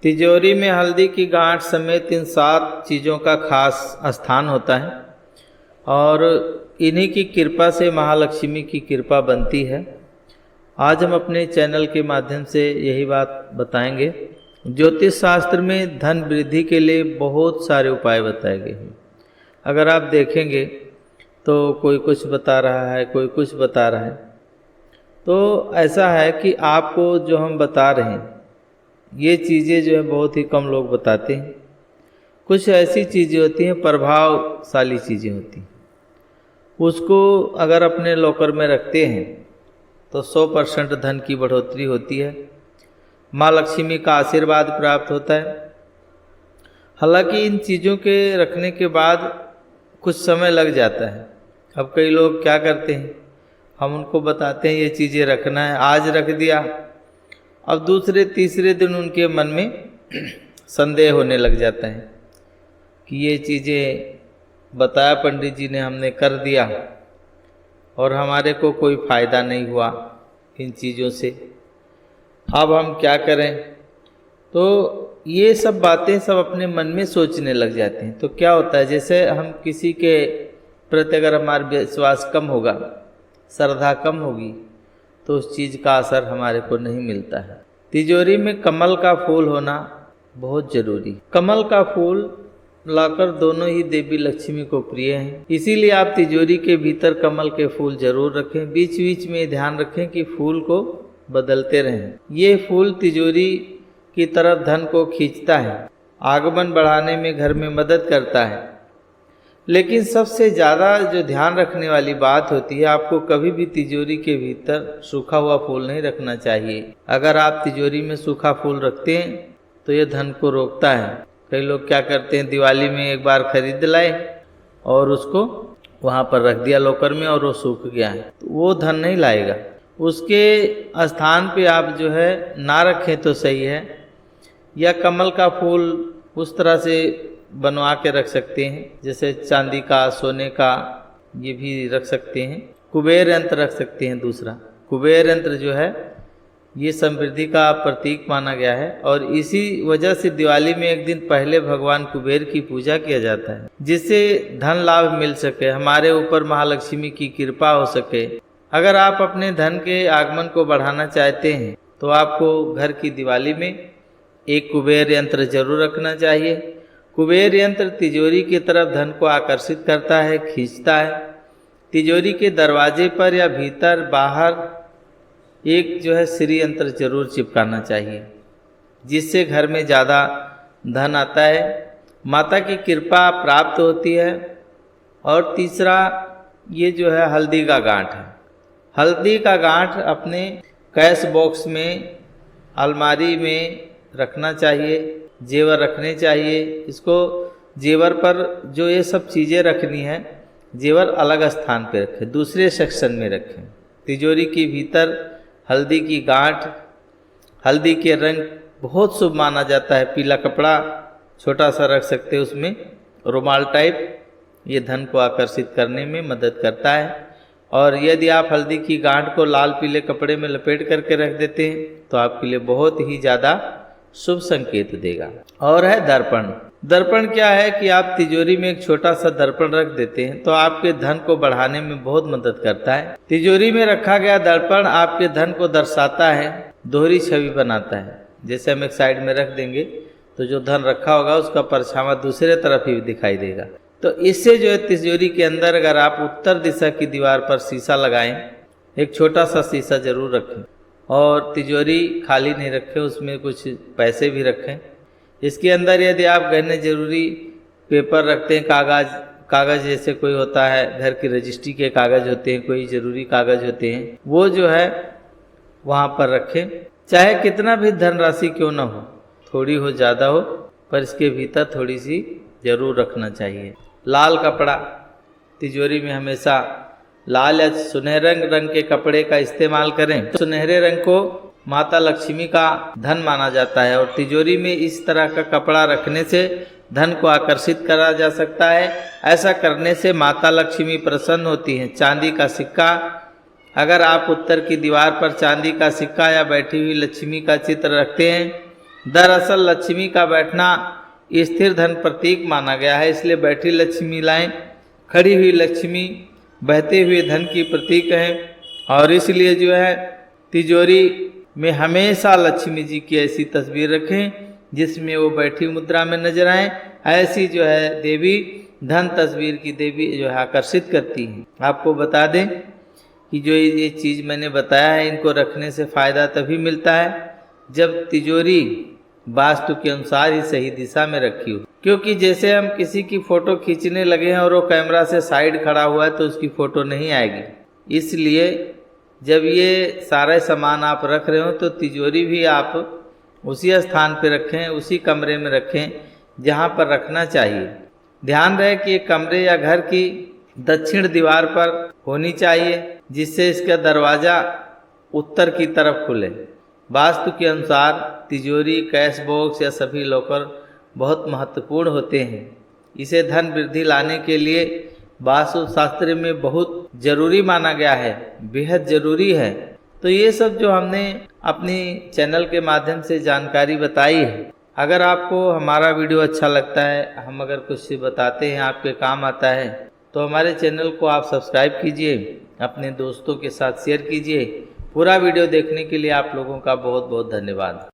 तिजोरी में हल्दी की गांठ समेत इन 7 चीज़ों का खास स्थान होता है और इन्हीं की कृपा से महालक्ष्मी की कृपा बनती है। आज हम अपने चैनल के माध्यम से यही बात बताएंगे। ज्योतिष शास्त्र में धन वृद्धि के लिए बहुत सारे उपाय बताए गए हैं। अगर आप देखेंगे तो कोई कुछ बता रहा है, कोई कुछ बता रहा है। तो ऐसा है कि आपको जो हम बता रहे हैं ये चीज़ें जो है बहुत ही कम लोग बताते हैं। कुछ ऐसी चीज़ें होती हैं, प्रभावशाली चीज़ें होती हैं, उसको अगर अपने लॉकर में रखते हैं तो 100% धन की बढ़ोतरी होती है, माँ लक्ष्मी का आशीर्वाद प्राप्त होता है। हालांकि इन चीज़ों के रखने के बाद कुछ समय लग जाता है। अब कई लोग क्या करते हैं, हम उनको बताते हैं ये चीज़ें रखना है, आज रख दिया, अब दूसरे तीसरे दिन उनके मन में संदेह होने लग जाता है कि ये चीज़ें बताया पंडित जी ने, हमने कर दिया और हमारे को कोई फ़ायदा नहीं हुआ इन चीज़ों से, अब हम क्या करें। तो ये सब बातें सब अपने मन में सोचने लग जाते हैं। तो क्या होता है, जैसे हम किसी के प्रति अगर हमारा विश्वास कम होगा, श्रद्धा कम होगी, तो उस चीज़ का असर हमारे को नहीं मिलता है। तिजोरी में कमल का फूल होना बहुत जरूरी। कमल का फूल लाकर दोनों ही देवी लक्ष्मी को प्रिय हैं, इसीलिए आप तिजोरी के भीतर कमल के फूल जरूर रखें। बीच बीच में ध्यान रखें कि फूल को बदलते रहें। ये फूल तिजोरी की तरफ धन को खींचता है, आगमन बढ़ाने में घर में मदद करता है। लेकिन सबसे ज़्यादा जो ध्यान रखने वाली बात होती है, आपको कभी भी तिजोरी के भीतर सूखा हुआ फूल नहीं रखना चाहिए। अगर आप तिजोरी में सूखा फूल रखते हैं तो ये धन को रोकता है। कई लोग क्या करते हैं, दिवाली में एक बार खरीद लाए और उसको वहाँ पर रख दिया लॉकर में और वो सूख गया है, तो वो धन नहीं लाएगा। उसके स्थान पे आप जो है ना रखें तो सही है। या कमल का फूल उस तरह से बनवा के रख सकते हैं, जैसे चांदी का, सोने का, ये भी रख सकते हैं। कुबेर यंत्र रख सकते हैं। दूसरा, कुबेर यंत्र जो है ये समृद्धि का प्रतीक माना गया है और इसी वजह से दिवाली में एक दिन पहले भगवान कुबेर की पूजा किया जाता है, जिससे धन लाभ मिल सके, हमारे ऊपर महालक्ष्मी की कृपा हो सके। अगर आप अपने धन के आगमन को बढ़ाना चाहते हैं तो आपको घर की दिवाली में एक कुबेर यंत्र जरूर रखना चाहिए। कुबेर यंत्र तिजोरी की तरफ धन को आकर्षित करता है, खींचता है। तिजोरी के दरवाजे पर या भीतर बाहर एक जो है श्री यंत्र जरूर चिपकाना चाहिए, जिससे घर में ज़्यादा धन आता है, माता की कृपा प्राप्त होती है। और तीसरा, ये जो है हल्दी का गांठ है। हल्दी का गांठ अपने कैश बॉक्स में, अलमारी में रखना चाहिए, जेवर रखने चाहिए। इसको जेवर पर जो ये सब चीज़ें रखनी है, जेवर अलग स्थान पर रखें, दूसरे सेक्शन में रखें। तिजोरी के भीतर हल्दी की गांठ, हल्दी के रंग बहुत शुभ माना जाता है। पीला कपड़ा छोटा सा रख सकते हैं, उसमें रुमाल टाइप, ये धन को आकर्षित करने में मदद करता है। और यदि आप हल्दी की गांठ को लाल पीले कपड़े में लपेट करके रख देते हैं तो आपके लिए बहुत ही ज़्यादा शुभ संकेत देगा। और है दर्पण। दर्पण क्या है कि आप तिजोरी में एक छोटा सा दर्पण रख देते हैं तो आपके धन को बढ़ाने में बहुत मदद करता है। तिजोरी में रखा गया दर्पण आपके धन को दर्शाता है, दोहरी छवि बनाता है। जैसे हम एक साइड में रख देंगे तो जो धन रखा होगा उसका परछावा दूसरे तरफ ही दिखाई देगा। तो इससे जो है तिजोरी के अंदर अगर आप उत्तर दिशा की दीवार पर शीशा लगाएं, एक छोटा सा शीशा जरूर रखें और तिजोरी खाली नहीं रखें, उसमें कुछ पैसे भी रखें। इसके अंदर यदि आप गहने जरूरी पेपर रखते हैं, कागज़ जैसे कोई होता है, घर की रजिस्ट्री के कागज़ होते हैं, कोई ज़रूरी कागज़ होते हैं, वो जो है वहाँ पर रखें। चाहे कितना भी धनराशि क्यों ना हो, थोड़ी हो ज़्यादा हो, पर इसके भीतर थोड़ी सी जरूर रखना चाहिए। लाल कपड़ा, तिजोरी में हमेशा लाल या सुनहरे रंग के कपड़े का इस्तेमाल करें। तो सुनहरे रंग को माता लक्ष्मी का धन माना जाता है और तिजोरी में इस तरह का कपड़ा रखने से धन को आकर्षित करा जा सकता है। ऐसा करने से माता लक्ष्मी प्रसन्न होती हैं। चांदी का सिक्का, अगर आप उत्तर की दीवार पर चांदी का सिक्का या बैठी हुई लक्ष्मी का चित्र रखते हैं दरअसल लक्ष्मी का बैठना स्थिर धन प्रतीक माना गया है, इसलिए बैठी लक्ष्मी लाएं, खड़ी हुई लक्ष्मी बहते हुए धन की प्रतीक है। और इसलिए जो है तिजोरी में हमेशा लक्ष्मी जी की ऐसी तस्वीर रखें जिसमें वो बैठी मुद्रा में नजर आए। ऐसी जो है देवी धन तस्वीर की देवी जो है आकर्षित करती है। आपको बता दें कि जो ये चीज़ मैंने बताया है, इनको रखने से फ़ायदा तभी मिलता है जब तिजोरी वास्तु के अनुसार ही सही दिशा में रखी हो। क्योंकि जैसे हम किसी की फ़ोटो खींचने लगे हैं और वो कैमरा से साइड खड़ा हुआ है तो उसकी फ़ोटो नहीं आएगी। इसलिए जब ये सारे सामान आप रख रहे हो तो तिजोरी भी आप उसी स्थान पर रखें, उसी कमरे में रखें जहाँ पर रखना चाहिए। ध्यान रहे कि ये कमरे या घर की दक्षिण दीवार पर होनी चाहिए, जिससे इसका दरवाज़ा उत्तर की तरफ खुले। वास्तु के अनुसार तिजोरी, कैश बॉक्स या सभी लॉकर बहुत महत्वपूर्ण होते हैं। इसे धन वृद्धि लाने के लिए वास्तु शास्त्र में बहुत जरूरी माना गया है, बेहद जरूरी है। तो ये सब जो हमने अपनी चैनल के माध्यम से जानकारी बताई है, अगर आपको हमारा वीडियो अच्छा लगता है, हम अगर कुछ बताते हैं आपके काम आता है, तो हमारे चैनल को आप सब्सक्राइब कीजिए, अपने दोस्तों के साथ शेयर कीजिए। पूरा वीडियो देखने के लिए आप लोगों का बहुत बहुत धन्यवाद।